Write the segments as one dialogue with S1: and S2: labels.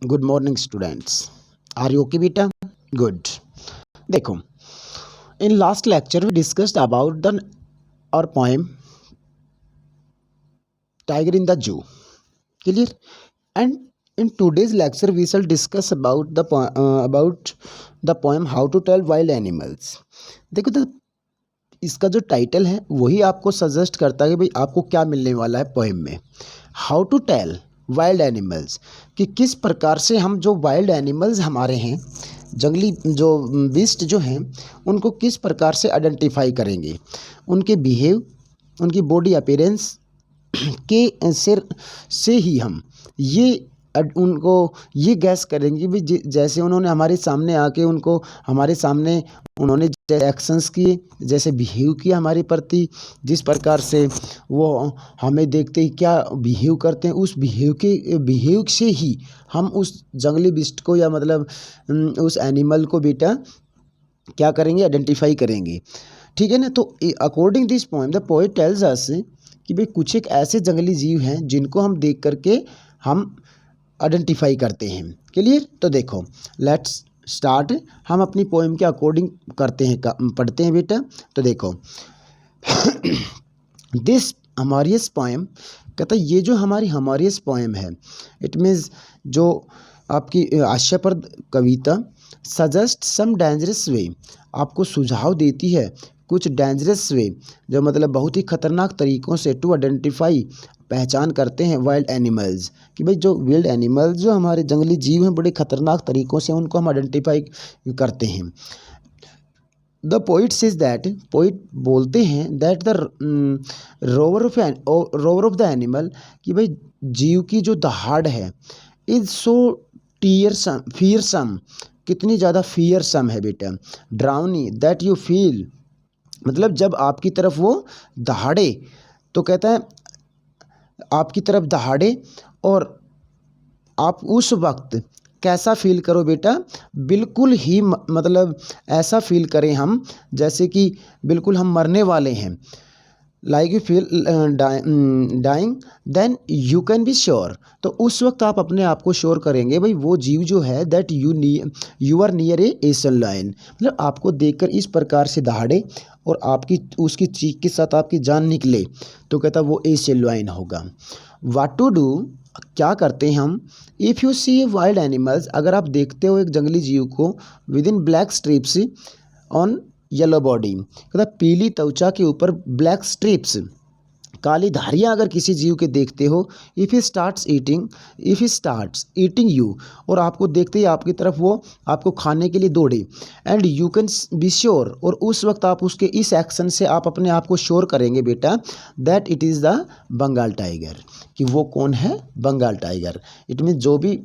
S1: Good morning students. Are you okay बेटा? Good. देखो, in last lecture we discussed about the और poem tiger in the zoo. Clear? And in today's lecture we shall discuss about the poem how to tell wild animals। देखो, तो इसका जो title है वही आपको सजेस्ट करता है कि भाई आपको क्या मिलने वाला है पोएम में। How to tell wild animals, कि किस प्रकार से हम जो वाइल्ड एनिमल्स हमारे हैं, जंगली जो बीस्ट जो हैं, उनको किस प्रकार से आइडेंटिफाई करेंगे, उनके बिहेव, उनकी बॉडी अपीयरेंस के सिर से ही हम ये उनको ये गैस करेंगे भी जैसे उन्होंने हमारे सामने आके हमारे सामने उन्होंने जैसे एक्शंस किए, जैसे बिहेव किया हमारे प्रति, जिस प्रकार से वो हमें देखते ही क्या बिहेव करते हैं, उस बिहेव से ही हम उस जंगली बिस्ट को या मतलब उस एनिमल को बेटा क्या करेंगे, आइडेंटिफाई करेंगे। ठीक है ना? तो according this poem the poet tells us कि भाई कुछ एक ऐसे जंगली जीव हैं जिनको हम देख करके हम आइडेंटिफाई करते हैं। क्लियर? तो देखो, लेट्स स्टार्ट। हम अपनी पोएम के अकॉर्डिंग करते हैं, पढ़ते हैं बेटा। तो देखो दिस हमारियस पोएम कहता है, ये जो हमारियस पोएम है, इट मीन्स जो आपकी आश्चर्यप्रद कविता सजेस्ट सम डेंजरस वे, आपको सुझाव देती है कुछ डेंजरस वे, जो मतलब बहुत ही खतरनाक तरीक़ों से टू आइडेंटिफाई, पहचान करते हैं वाइल्ड एनिमल्स, कि भाई जो वाइल्ड एनिमल्स जो हमारे जंगली जीव हैं बड़े खतरनाक तरीक़ों से उनको हम आइडेंटिफाई करते हैं। The poet says that, poet बोलते हैं that the rover of the animal, कि भाई जीव की जो दहाड़ है, इज सो फियरसम, कितनी ज़्यादा फियरसम है बेटा। ड्राउनी दैट यू फील, मतलब जब आपकी तरफ वो दहाड़े, तो कहता है आपकी तरफ दहाड़े और आप उस वक्त कैसा फील करो बेटा, बिल्कुल ही मतलब ऐसा फील करें हम जैसे कि बिल्कुल हम मरने वाले हैं। Like you feel dying then you can be sure, तो उस वक्त आप अपने आप को श्योर करेंगे भाई वो जीव जो है that you are near a Asian lion, मतलब आपको देखकर इस प्रकार से दहाड़े और आपकी उसकी चीख के साथ आपकी जान निकले, तो कहता वो एशियन लायन होगा। व्हाट टू डू, क्या करते हैं हम। If you see a wild animals, अगर आप देखते हो एक जंगली जीव को with in black stripes on yellow body, कहता पीली त्वचा के ऊपर ब्लैक स्ट्रिप्स, काली धारियाँ अगर किसी जीव के देखते हो, if he starts eating you, और आपको देखते ही आपकी तरफ वो आपको खाने के लिए दौड़े, and you can be sure, और उस वक्त आप उसके इस एक्शन से आप अपने आप को श्योर करेंगे बेटा that it is the Bengal tiger, कि वो कौन है, बंगाल टाइगर। इट मीन जो भी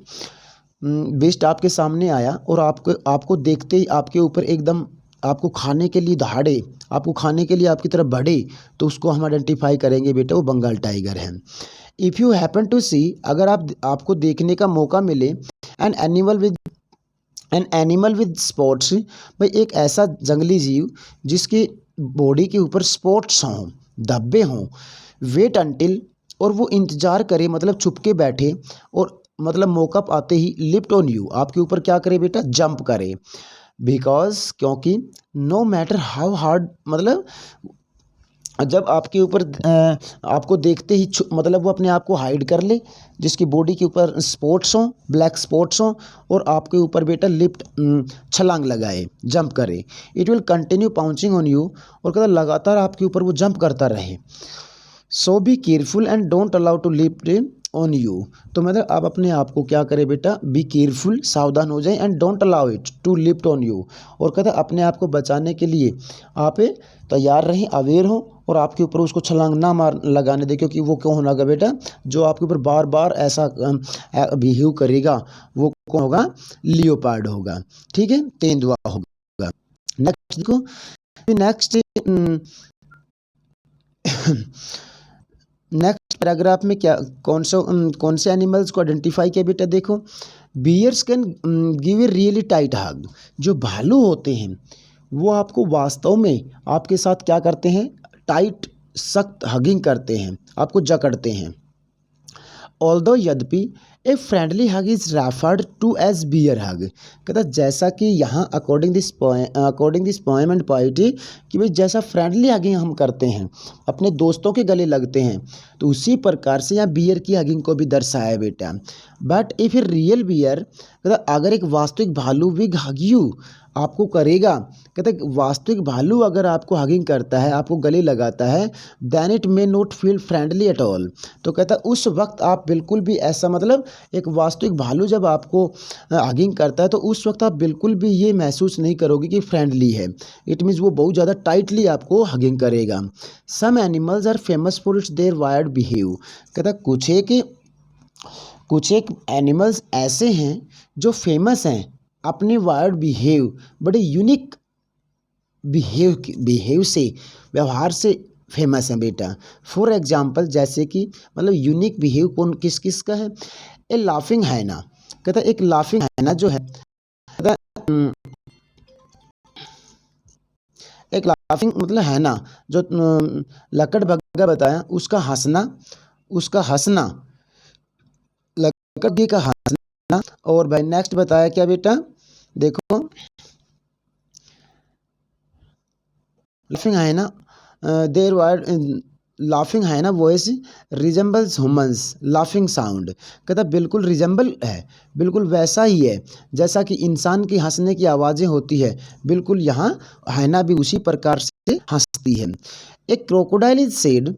S1: बेस्ट आपके सामने आया और आपको देखते ही आपके ऊपर एकदम आपको खाने के लिए दहाड़े, आपको खाने के लिए आपकी तरफ बढ़े, तो उसको हम आइडेंटिफाई करेंगे बेटा वो बंगाल टाइगर है। If you happen to see, अगर आपको देखने का मौका मिले एन एनिमल विद स्पॉट्स, भाई एक ऐसा जंगली जीव जिसकी बॉडी के ऊपर स्पॉट्स हों, धब्बे हों, वेट अंटिल, और वो इंतज़ार करे, मतलब छुप के बैठे और मतलब मौका पाते ही लिफ्ट ऑन यू, आपके ऊपर क्या करे बेटा, जंप करे। बिकॉज, क्योंकि नो मैटर हाउ हार्ड, मतलब जब आपके ऊपर आपको देखते ही मतलब वो अपने आप को हाइड कर ले, जिसकी बॉडी के ऊपर स्पॉट्स हों, ब्लैक स्पॉट्स हों, और आपके ऊपर बेटा लिफ्ट छलांग लगाए, जंप करे, it will continue pouncing on you, और कहता लगातार आपके ऊपर वो जंप करता रहे। So be careful and don't allow to lift on you, तो मतलब आप अपने आप को क्या करें बेटा, बी केयरफुल, सावधान हो जाए, and don't allow it to lift on you, और कहता अपने आप को बचाने के लिए आप तैयार रहें, अवेयर हो, और आपके ऊपर उसको छलांग ना लगाने दे, क्योंकि वो क्यों होगा बेटा, जो आपके ऊपर बार बार ऐसा बिहेव करेगा वो कौन होगा, लियोपार्ड होगा। ठीक है, तेंदुआ होगा। नेक्स्ट देखो, नेक्स्ट नेक्स्ट पैराग्राफ में क्या कौन से एनिमल्स को आइडेंटिफाई किया बेटा, देखो bears can give a really tight hug, जो भालू होते हैं वो आपको वास्तव में आपके साथ क्या करते हैं, टाइट सख्त हगिंग करते हैं, आपको जकड़ते हैं। ऑल्दो यद्यपि a friendly hug is referred to as bear hug. कहता जैसा कि यहाँ according this poem and poetry कि भाई जैसा फ्रेंडली हगिंग हम करते हैं अपने दोस्तों के गले लगते हैं तो उसी प्रकार से यहाँ बियर की हगिंग को भी दर्शाया है बेटा। But if a real bear, कहता अगर एक वास्तविक भालू विग हग यू आपको करेगा, कहते वास्तविक भालू अगर आपको हगिंग करता है आपको गले लगाता है then it may not feel friendly at all. तो कहता उस वक्त आप बिल्कुल भी ऐसा मतलब एक वास्तविक भालू जब आपको हगिंग करता है तो उस वक्त आप बिल्कुल भी ये महसूस नहीं करोगे कि फ्रेंडली है। इट मीन्स वो बहुत ज़्यादा टाइटली आपको हगिंग करेगा। Some animals are famous for its their weird behave. कहता कुछ एक एनिमल्स ऐसे हैं जो फेमस हैं अपने वायर्ड बिहेव, बड़े यूनिक बिहेव से व्यवहार से फेमस हैं बेटा। फॉर एग्जाम्पल जैसे कि मतलब यूनिक बिहेव कौन किस किस का है। ए लाफिंग हैना, कहता एक लाफिंग हैना जो है कहता एक लाफिंग मतलब हैना जो लकड़बग्गा बताया उसका हंसना लकड़बग्गे का हंसना। और भाई नेक्स्ट बताया क्या बेटा, देखो लाफिंग हैना देयर वर्ड लाफिंग है ना voice resembles humans laughing sound. कहता बिल्कुल रिजेंबल है, बिल्कुल वैसा ही है जैसा कि इंसान की हंसने की आवाज़ें होती है, बिल्कुल यहाँ हैना भी उसी प्रकार से हंसती है। एक क्रोकोडाइल इज सेड,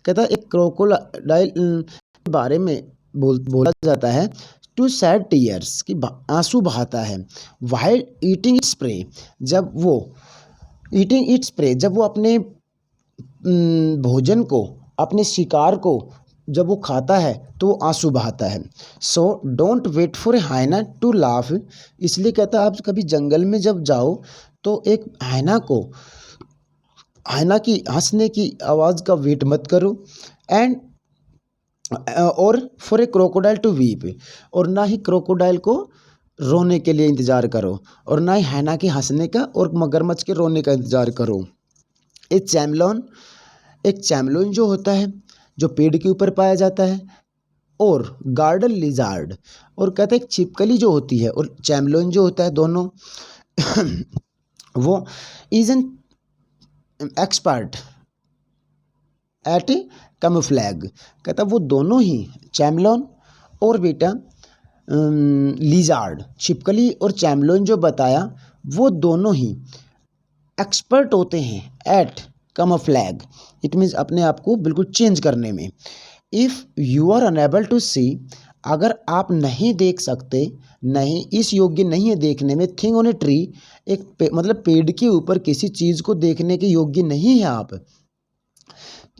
S1: कहता एक क्रोकोडाइल के बारे में बोला जाता है टू सैड टीयर्स की आंसू बहाता है। वाइल ईटिंग इट्स प्रे, जब वो अपने भोजन को अपने शिकार को जब वो खाता है तो वो आंसू बहाता है। So don't wait for a hyena to laugh, इसलिए कहता आप कभी जंगल में जब जाओ तो एक हाइना की हंसने की आवाज़ का वेट मत करो। एंड और for a crocodile to weep, और ना ही क्रोकोडाइल को रोने के लिए इंतज़ार करो और ना ही हाइना के हंसने का और मगरमच्छ के रोने का इंतज़ार करो। एक चैमलोन जो होता है जो पेड़ के ऊपर पाया जाता है, और गार्डन लिजार्ड, और कहते हैं एक छिपकली जो होती है और चैमलोन जो होता है दोनों वो is an expert at camouflage. कहता वो दोनों ही चैमलोन और बेटा लिजार्ड छिपकली और चैमलोन जो बताया वो दोनों ही एक्सपर्ट होते हैं एट कैमोफ्लैग, इट मीन्स अपने आप को बिल्कुल चेंज करने में। If you are unable to see, अगर आप नहीं देख सकते, नहीं इस योग्य नहीं है देखने में, थिंग ऑन ए ट्री एक मतलब पेड़ के ऊपर किसी चीज़ को देखने के योग्य नहीं है आप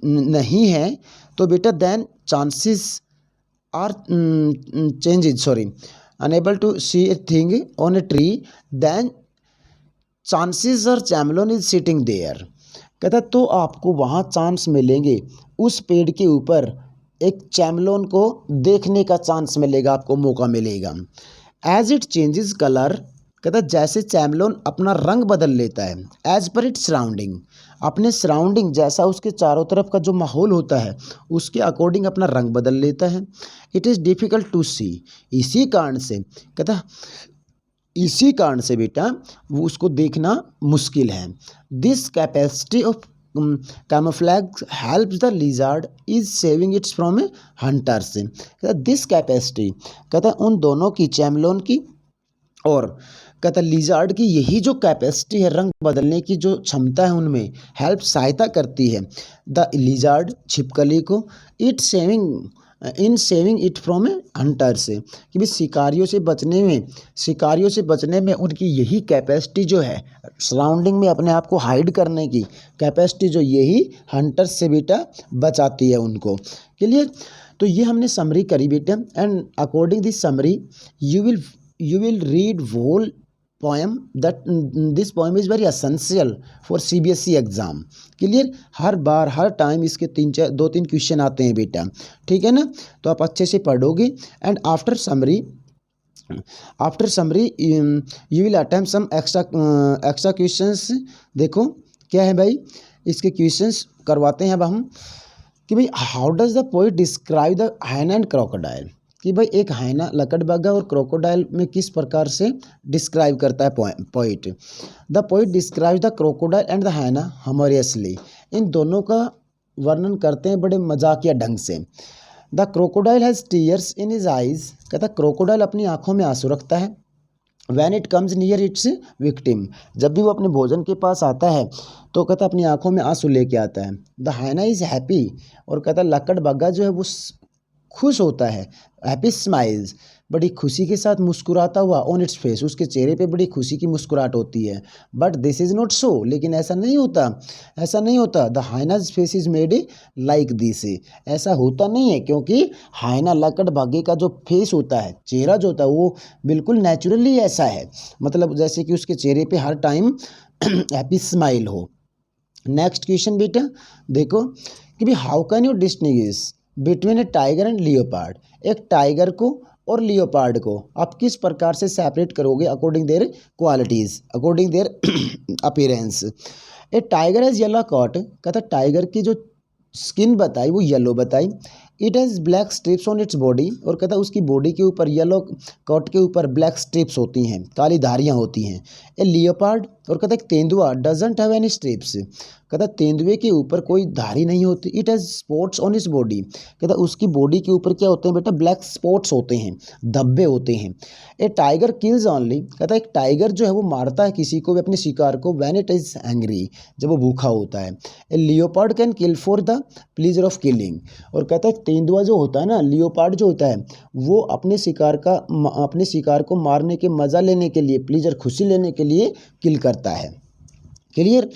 S1: नहीं है तो बेटा then chances are unable to see a thing on a tree then chances are chameleon is sitting there. कहता तो आपको वहाँ चांस मिलेंगे उस पेड़ के ऊपर एक चैमलोन को देखने का चांस मिलेगा, आपको मौका मिलेगा। एज इट चेंजेस कलर, कहता जैसे चैमलोन अपना रंग बदल लेता है एज पर इट्स सराउंडिंग, अपने सराउंडिंग जैसा उसके चारों तरफ का जो माहौल होता है उसके अकॉर्डिंग अपना रंग बदल लेता है। It is difficult to see, इसी कारण से बेटा वो उसको देखना मुश्किल है। This capacity of camouflage helps the lizard is saving its from a hunters. कहता दिस कैपेसिटी, कहता उन दोनों की चैमलोन की और कहता लिजार्ड की यही जो कैपेसिटी है रंग बदलने की जो क्षमता है उनमें हेल्प सहायता करती है द लिजार्ड छिपकली को इन saving it from A Hunter से, कि भी शिकारियों से बचने में उनकी यही कैपेसिटी जो है सराउंडिंग में अपने आप को हाइड करने की कैपेसिटी जो यही हंटर्स से बेटा बचाती है उनको के लिए। तो ये हमने समरी करी बेटा and according this summary you will read whole poem that this poem is very essential for CBSE exam. Clear, her bar her time इसके 2-3 क्वेश्चन आते हैं बेटा, ठीक है ना। तो आप अच्छे से पढ़ोगे and after summary you will attempt some extra questions. देखो क्या है भाई, इसके क्वेश्चंस करवाते हैं अब हम कि भाई how does the poet describe the hyena and crocodile. कि भाई एक हाइना लकड़बग्गा और क्रोकोडाइल में किस प्रकार से डिस्क्राइब करता है poet. The poet describe the crocodile and the hyena humorously. इन दोनों का वर्णन करते हैं बड़े मजाकिया ढंग से। The crocodile has tears in his eyes, कहता क्रोकोडाइल अपनी आंखों में आंसू रखता है। When it comes near its victim, जब भी वो अपने भोजन के पास आता है तो कहता अपनी आंखों में आंसू लेके आता है। द हाइना इज़ हैप्पी, और कहता लकड़बग्गा जो है वो खुश होता है। हैप्पी स्माइल्स, बड़ी खुशी के साथ मुस्कुराता हुआ। ऑन इट्स फेस, उसके चेहरे पे बड़ी खुशी की मुस्कुराहट होती है। But this is not so, लेकिन ऐसा नहीं होता, ऐसा नहीं होता। The hyenas face is made like this, ऐसा होता नहीं है, क्योंकि हाइना लकड़बग्गे का जो फेस होता है, चेहरा जो होता है वो बिल्कुल नेचुरली ऐसा है, मतलब जैसे कि उसके चेहरे पे हर टाइम हैप्पी स्माइल हो। नेक्स्ट क्वेश्चन बेटा देखो कि भाई how can you distinguish between A tiger and leopard. एक टाइगर को और लियोपार्ड को आप किस प्रकार से सेपरेट करोगे according their qualities, according their appearance. A tiger has yellow coat, कहता टाइगर की जो स्किन बताई वो येलो बताई। It has black stripes on its body, और कहता उसकी बॉडी के ऊपर येलो कॉट के ऊपर ब्लैक स्ट्रिप्स होती हैं, काली धारियाँ होती हैं। ए लियोपार्ड, और कहता एक तेंदुआ डजंट हैव एनी स्ट्रिप्स, कहता तेंदुए के ऊपर कोई धारी नहीं होती। It has spots on its body, कहता उसकी बॉडी के ऊपर क्या होते हैं बेटा, ब्लैक स्पॉट्स होते हैं, धब्बे होते हैं। ए टाइगर किल्स ओनली, कहता एक टाइगर जो है वो मारता है किसी को भी, अपने शिकार को, व्हेन इट इज एंग्री, जब वो भूखा होता है। A leopard can kill for the pleasure of killing, और कहता है तेंदुआ जो होता है ना, लियोपार्ड जो होता है वो अपने शिकार को मारने के मजा लेने के लिए, प्लीजर खुशी लेने के लिए किल करता है। क्लियर।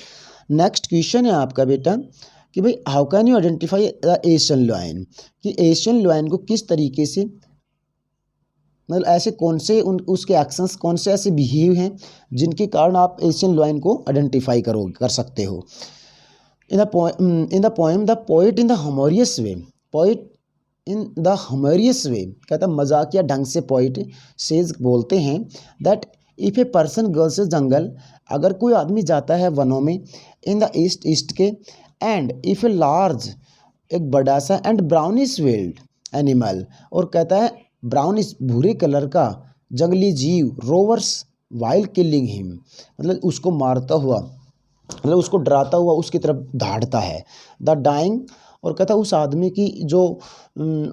S1: नेक्स्ट क्वेश्चन है आपका बेटा कि भाई how can you identify the Asian lion, कि एशियन लायन को किस तरीके से, मतलब ऐसे कौन से उसके एक्शंस कौन से ऐसे बिहेव हैं जिनके कारण आप एशियन लायन को आइडेंटिफाई कर सकते हो। In the poem the poet in the humorous way, poet in the humorous way, कहता मजाकिया ढंग से पोइट सेज बोलते हैं that if a person goes to jungle, अगर कोई आदमी जाता है वनों में, इन द ईस्ट के, एंड इफ़ ए लार्ज, एक बड़ा सा, एंड ब्राउनिश विल्ड एनिमल, और कहता है ब्राउनिश भूरे कलर का जंगली जीव, रोवर्स वाइल्ड किलिंग हिम, मतलब उसको मारता हुआ, मतलब उसको डराता हुआ उसकी तरफ दौड़ता है। द डाइंग, और कहता उस आदमी की जो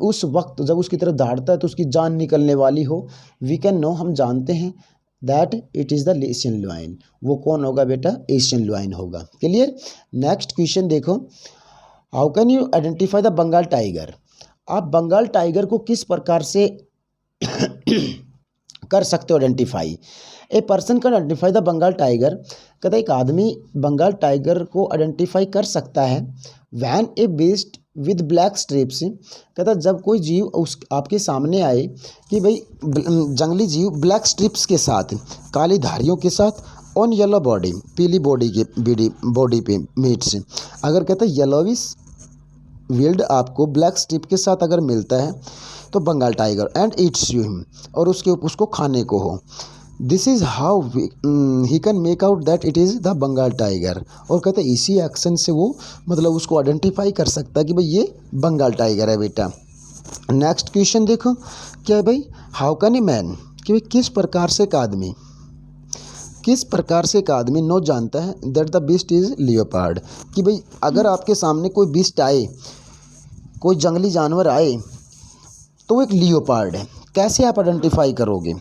S1: उस वक्त जब उसकी तरफ दौड़ता है तो उसकी जान निकलने वाली हो। वी कैन नो, हम जानते हैं, that it is the Asian lion, वो कौन होगा बेटा, एशियन लायन होगा। क्लियर। नेक्स्ट क्वेश्चन देखो, how can you identify the Bengal tiger, आप बंगाल टाइगर को किस प्रकार से कर सकते हो identify. A person can identify the Bengal tiger, कहता एक आदमी बंगाल टाइगर को आइडेंटिफाई कर सकता है when a beast with black strips, कहता जब कोई जीव उस आपके सामने आए कि भाई जंगली जीव ब्लैक स्ट्रिप्स के साथ, काली धारियों के साथ, ऑन येलो बॉडी, पीली बॉडी पे मीट्स, अगर कहता है येलोविश विल्ड आपको ब्लैक स्ट्रिप के साथ अगर मिलता है तो Bengal tiger, and eats you him, और उसको खाने को हो। This is how he can make out that it is the Bengal tiger, और कहते हैं इसी एक्शन से वो मतलब उसको आइडेंटिफाई कर सकता है कि भाई ये बंगाल टाइगर है बेटा। नेक्स्ट क्वेश्चन देखो क्या है भाई, हाउ कैन ए मैन, कि भाई किस प्रकार से एक आदमी नो जानता है that the beast is leopard, कि भाई अगर आपके सामने कोई बीस्ट आए, कोई जंगली जानवर आए तो वो एक लियोपार्ड है, कैसे आप आइडेंटिफाई करोगे।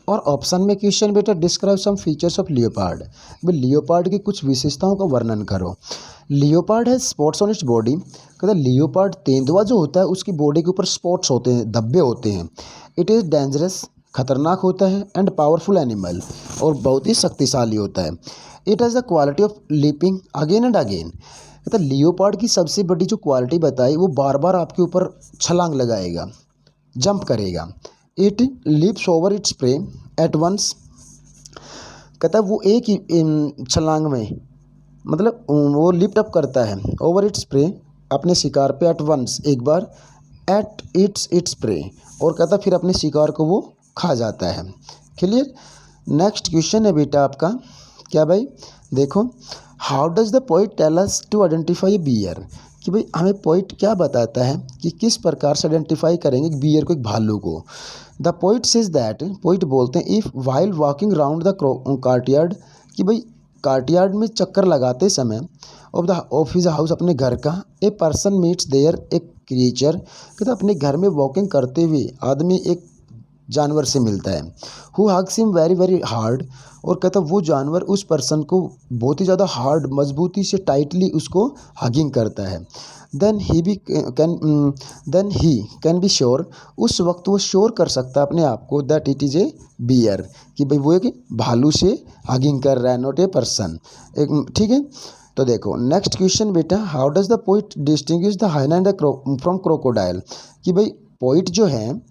S1: और ऑप्शन में क्वेश्चन बेटा describe some features of leopard, भाई लियोपार्ड की कुछ विशेषताओं का वर्णन करो। लियोपार्ड है स्पॉट्स ऑन इट्स बॉडी, कहता लियोपार्ड तेंदुआ जो होता है उसकी बॉडी के ऊपर स्पॉट्स होते हैं, धब्बे होते हैं। इट इज़ डेंजरस, खतरनाक होता है, एंड पावरफुल एनिमल, और बहुत ही शक्तिशाली होता है। It has the quality of leaping again and again, कहता लियोपार्ड की सबसे बड़ी जो क्वालिटी बताई वो बार बार आपके ऊपर छलांग लगाएगा, जंप करेगा। It leaps over its prey at once, कहता है वो एक ही छलांग में, मतलब वो लिफ्ट अप करता है ओवर इट्स प्रे, अपने शिकार पे, एट वंस एक बार, एट इट्स प्रे, और कहता फिर अपने शिकार को वो खा जाता है। क्लियर। नेक्स्ट क्वेश्चन है बेटा आपका क्या भाई देखो, how does the poet tell us to identify a bear, कि भाई हमें पोइट क्या बताता है कि किस प्रकार से आइडेंटिफाई करेंगे बियर को, एक भालू को। The poet says that, poet बोलते हैं, if while walking round the courtyard, कि भाई कार्टयार्ड में चक्कर लगाते समय ऑफ हिज हाउस, अपने घर का, ए पर्सन मीट्स देयर एक क्रिएचर, कहता अपने घर में वॉकिंग करते हुए आदमी एक जानवर से मिलता है, who hugs him very very hard, और कहता वो जानवर उस पर्सन को बहुत ही ज़्यादा हार्ड, मजबूती से, टाइटली उसको हगिंग करता है। Then he can be sure, उस वक्त वो श्योर कर सकता है अपने आप को, that it is a bear, कि भाई वो एक भालू से हगिंग कर रहा है, नॉट ए पर्सन। एक ठीक है। तो देखो नेक्स्ट क्वेश्चन बेटा, how does the poet distinguish the hyena and the from crocodile, कि भाई पोइट जो है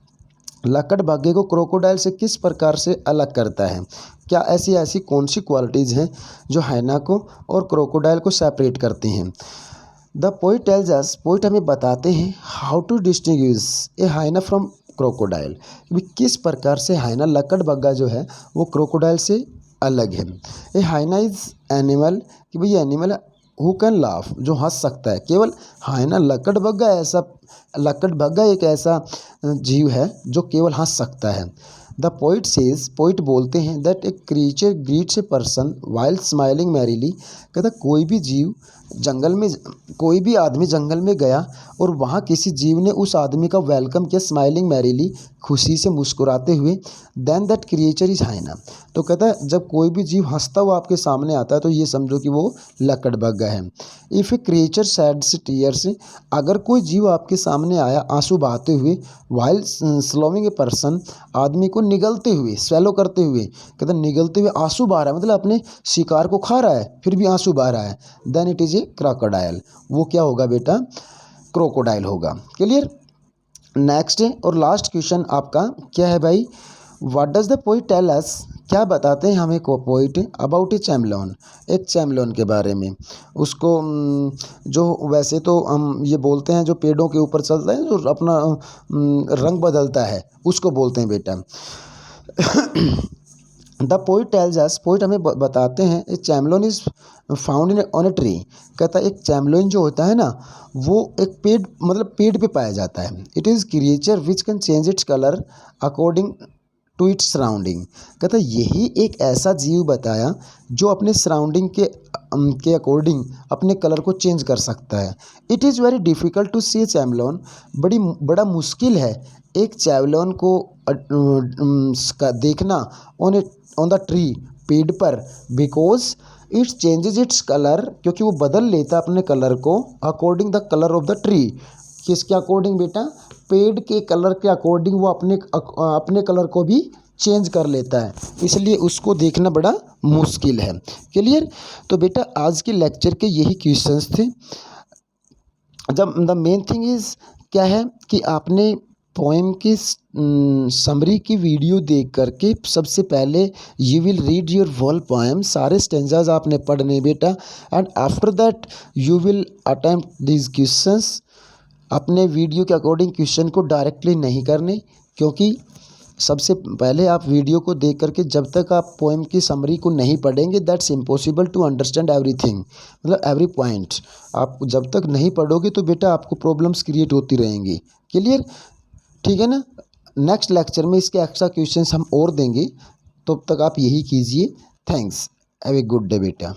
S1: लकड़बग्घे को क्रोकोडाइल से किस प्रकार से अलग करता है। क्या ऐसी ऐसी कौन सी क्वालिटीज़ हैं जो हाइना को और क्रोकोडाइल को सेपरेट करती हैं। The poet tells us, poet हमें बताते हैं how to distinguish a hyena from crocodile, किस प्रकार से हाइना, लकड़बग्घा जो है वो क्रोकोडाइल से अलग है। ए हाइना इज एनिमल, कि भाई एनिमल हु कैन लाफ, जो हंस सकता है। केवल हाइना, लकड़बग्घा एक ऐसा जीव है जो केवल हंस सकता है। द पोइट सेज, पोइट बोलते हैं, that A creature greets a person while smiling merrily, कहता कोई भी जीव जंगल में, कोई भी आदमी जंगल में गया और वहाँ किसी जीव ने उस आदमी का वेलकम किया स्माइलिंग मैरीली, खुशी से मुस्कुराते हुए, देन दैट क्रिएचर इज हाइना, तो कहता है जब कोई भी जीव हंसता हुआ आपके सामने आता है तो ये समझो कि वो लकड़बग्घा है। इफ़ ए क्रिएचर सैड्स टीयर्स, अगर कोई जीव आपके सामने आया आंसू बहाते हुए, वाइल स्लोविंग ए पर्सन, आदमी को निगलते हुए, स्वेलो करते हुए, कहते निगलते हुए आंसू बहा रहा है, मतलब अपने शिकार को खा रहा है फिर भी आंसू बहा रहा है, then it is a crocodile, वो क्या होगा बेटा, क्रोकोडाइल होगा। क्लियर। नेक्स्ट और लास्ट क्वेश्चन आपका क्या है भाई, what does the poet tell us, क्या बताते हैं हमें को पोइट अबाउट ए चैमलोन, एक चैमलोन के बारे में। उसको जो वैसे तो हम ये बोलते हैं जो पेड़ों के ऊपर चलता है, जो अपना रंग बदलता है, उसको बोलते हैं बेटा। The poet tells us, poet हमें बताते हैं, a chameleon is found in on a tree, कहता है एक चैमलोन जो होता है ना वो एक पेड़, मतलब पेड़ पे पाया जाता है। It is creature which can change its colour according to its surrounding, कहता है यही एक ऐसा जीव बताया जो अपने सराउंडिंग के अकॉर्डिंग अपने कलर को चेंज कर सकता है। It is very difficult to see chameleon, बड़ा मुश्किल है एक चैमलोन को देखना ऑन द ट्री, पेड़ पर, because it changes its colour, क्योंकि वो बदल लेता है अपने कलर को according the colour of the tree, किसके अकॉर्डिंग बेटा, पेड़ के कलर के अकॉर्डिंग वो अपने कलर को भी चेंज कर लेता है, इसलिए उसको देखना बड़ा मुश्किल है। क्लियर। तो बेटा आज के लेक्चर के यही क्वेश्चंस थे। जब द मेन थिंग इज़ क्या है कि आपने पोएम की समरी की वीडियो देख करके सबसे पहले you will read your whole poem, सारे स्टेंजाज आपने पढ़ने बेटा, and after that you will attempt these questions. अपने वीडियो के अकॉर्डिंग क्वेश्चन को डायरेक्टली नहीं करने, क्योंकि सबसे पहले आप वीडियो को देख करके जब तक आप पोएम की समरी को नहीं पढ़ेंगे, that's impossible to understand everything, मतलब एवरी पॉइंट आप जब तक नहीं पढ़ोगे तो बेटा आपको प्रॉब्लम्स क्रिएट होती रहेंगी। क्लियर। ठीक है ना। नेक्स्ट लेक्चर में इसके एक्स्ट्रा क्वेश्चंस हम और देंगे, तब तक आप यही कीजिए। Thanks, have a good day बेटा।